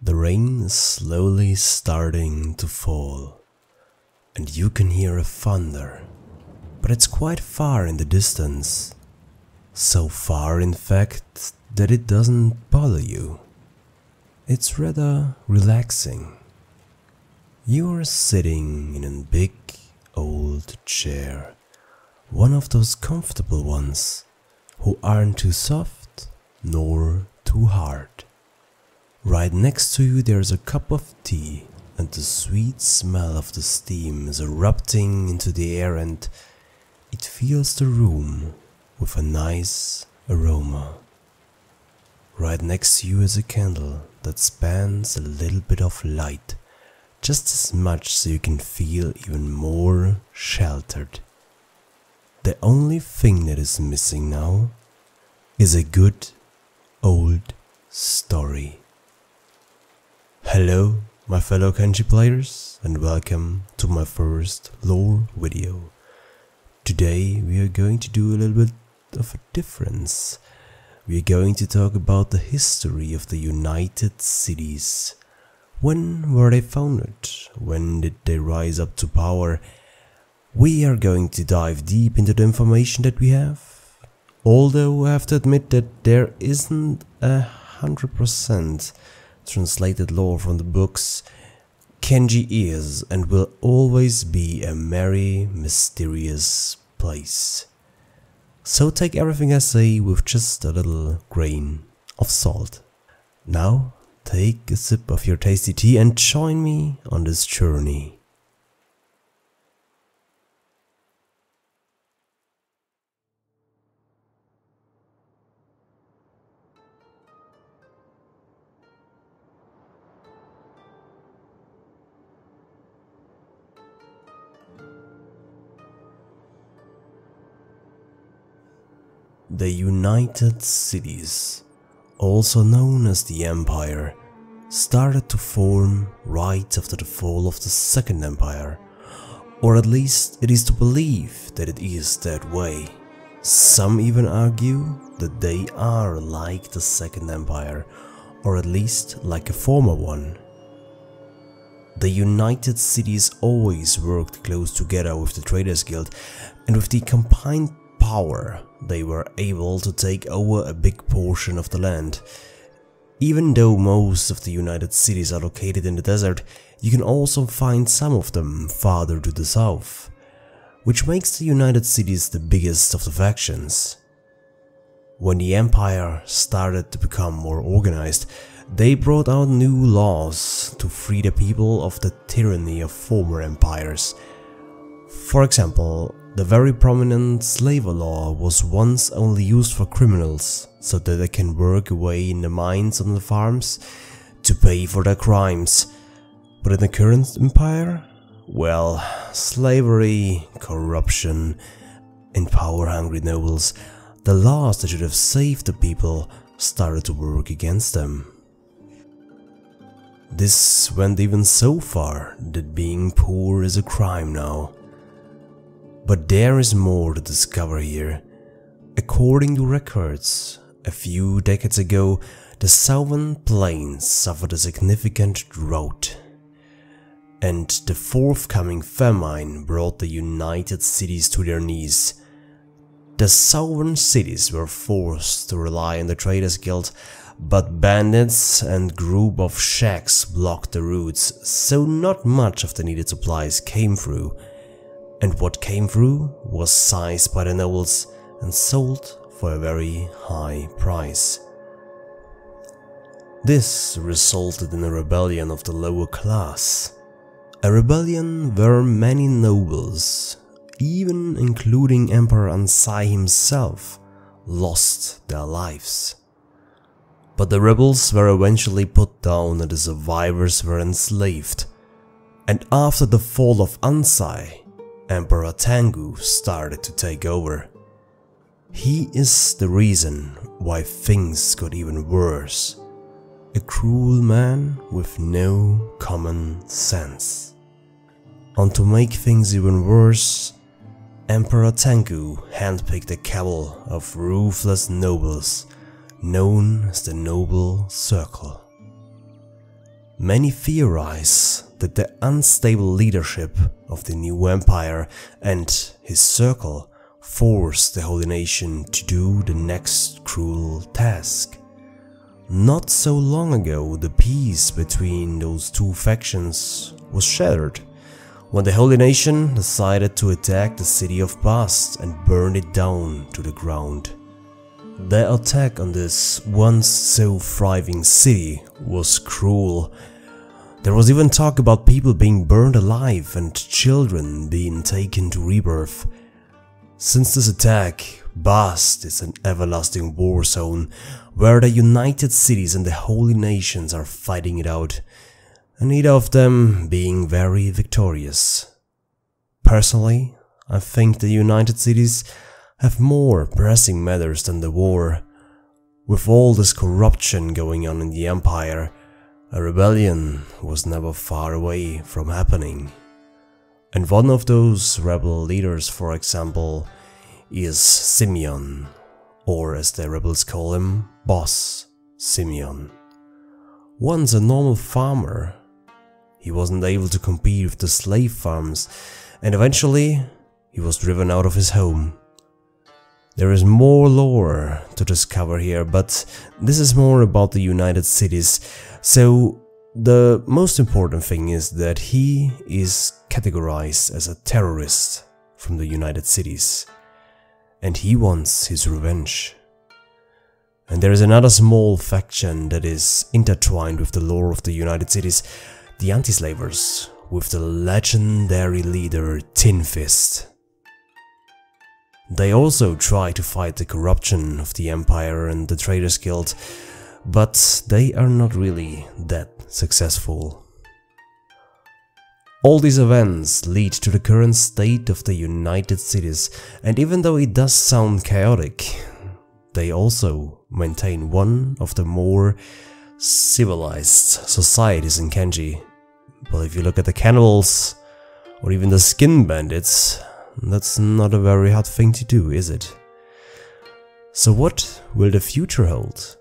The rain is slowly starting to fall, and you can hear a thunder, but it's quite far in the distance. So far, in fact, that it doesn't bother you. It's rather relaxing. You are sitting in a big old chair, one of those comfortable ones who aren't too soft nor too hard. Right next to you there's a cup of tea, and the sweet smell of the steam is erupting into the air, and it fills the room with a nice aroma. Right next to you is a candle that spans a little bit of light, just as much so you can feel even more sheltered. The only thing that is missing now is a good old story. Hello, my fellow Kenshi players, and welcome to my first lore video. Today we are going to do a little bit of a difference. We are going to talk about the history of the United Cities. When were they founded? When did they rise up to power? We are going to dive deep into the information that we have. Although I have to admit that there isn't 100% translated lore from the books, Kenshi is and will always be a merry, mysterious place. So take everything I say with just a little grain of salt. Now take a sip of your tasty tea and join me on this journey. The United Cities, also known as the Empire, started to form right after the fall of the Second Empire, or at least it is to believe that it is that way. Some even argue that they are like the Second Empire, or at least like a former one. The United Cities always worked close together with the Traders Guild, and with the combined power they were able to take over a big portion of the land. Even though most of the United Cities are located in the desert, you can also find some of them farther to the south, which makes the United Cities the biggest of the factions. When the Empire started to become more organized, they brought out new laws to free the people of the tyranny of former empires. For example, the very prominent slave law was once only used for criminals, so that they can work away in the mines on the farms to pay for their crimes. But in the current empire, well, slavery, corruption, and power-hungry nobles, the laws that should have saved the people started to work against them. This went even so far that being poor is a crime now. But there is more to discover here. According to records, a few decades ago, the southern plains suffered a significant drought, and the forthcoming famine brought the United Cities to their knees. The southern cities were forced to rely on the Traders Guild, but bandits and group of shacks blocked the routes, so not much of the needed supplies came through. And what came through was seized by the nobles and sold for a very high price. This resulted in a rebellion of the lower class. A rebellion where many nobles, even including Emperor Ansai himself, lost their lives. But the rebels were eventually put down and the survivors were enslaved. And after the fall of Ansai, Emperor Tengu started to take over. He is the reason why things got even worse. A cruel man with no common sense. And to make things even worse, Emperor Tengu handpicked a cabal of ruthless nobles known as the Noble Circle. Many theorize that the unstable leadership of the new empire and his circle forced the Holy Nation to do the next cruel task. Not so long ago, the peace between those two factions was shattered when the Holy Nation decided to attack the city of Bast and burn it down to the ground. The attack on this once so thriving city was cruel. There was even talk about people being burned alive and children being taken to rebirth. Since this attack, Bast is an everlasting war zone where the United Cities and the Holy Nations are fighting it out, and neither of them being very victorious. Personally, I think the United Cities have more pressing matters than the war. With all this corruption going on in the Empire, a rebellion was never far away from happening. And one of those rebel leaders, for example, is Simeon, or as the rebels call him, Boss Simeon. Once a normal farmer, he wasn't able to compete with the slave farms, and eventually he was driven out of his home. There is more lore to discover here, but this is more about the United Cities, so the most important thing is that he is categorized as a terrorist from the United Cities, and he wants his revenge. And there is another small faction that is intertwined with the lore of the United Cities, the anti-slavers, with the legendary leader Tin Fist. They also try to fight the corruption of the Empire and the Traders Guild, but they are not really that successful. All these events lead to the current state of the United Cities, and even though it does sound chaotic, they also maintain one of the more civilized societies in Kenshi. But if you look at the cannibals, or even the skin bandits, that's not a very hard thing to do, is it? So what will the future hold?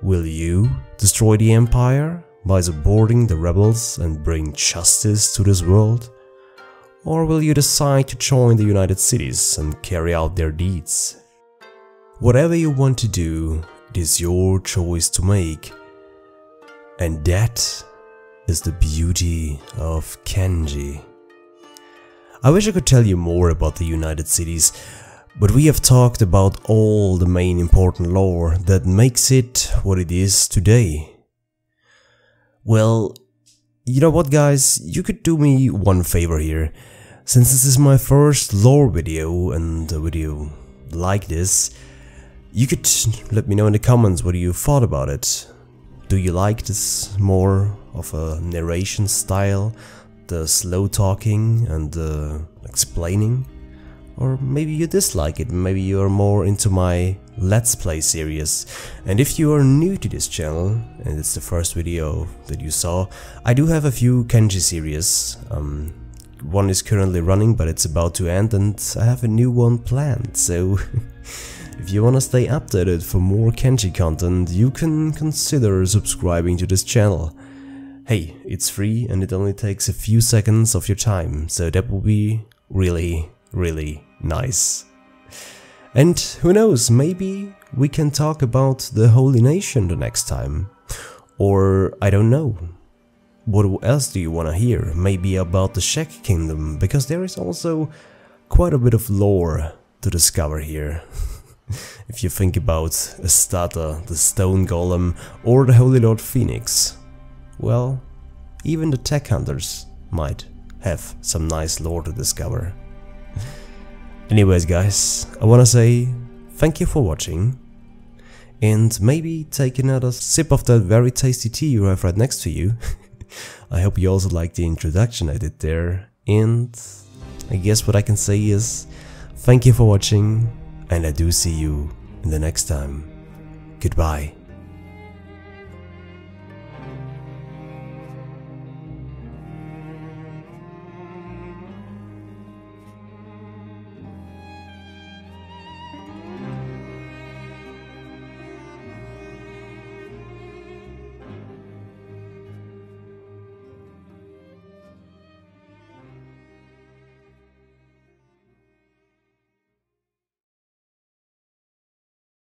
Will you destroy the Empire by supporting the rebels and bring justice to this world? Or will you decide to join the United Cities and carry out their deeds? Whatever you want to do, it is your choice to make. And that is the beauty of Kenshi. I wish I could tell you more about the United Cities, but we have talked about all the main important lore that makes it what it is today. Well, you know what guys, you could do me one favor here. Since this is my first lore video and a video like this, you could let me know in the comments what you thought about it. Do you like this more of a narration style? The slow talking and the explaining? Or maybe you dislike it, maybe you are more into my Let's Play series. And if you are new to this channel, and it's the first video that you saw, I do have a few Kenshi series. One is currently running, but it's about to end, and I have a new one planned, so if you wanna stay updated for more Kenshi content, you can consider subscribing to this channel. Hey, it's free and it only takes a few seconds of your time, so that will be really nice. And who knows, maybe we can talk about the Holy Nation the next time. Or, I don't know. What else do you wanna hear? Maybe about the Shek Kingdom, because there is also quite a bit of lore to discover here. If you think about Astata, the Stone Golem, or the Holy Lord Phoenix. Well, even the tech hunters might have some nice lore to discover. Anyways guys, I wanna say thank you for watching, and maybe take another sip of that very tasty tea you have right next to you. I hope you also liked the introduction I did there, and I guess what I can say is thank you for watching, and I do see you in the next time. Goodbye.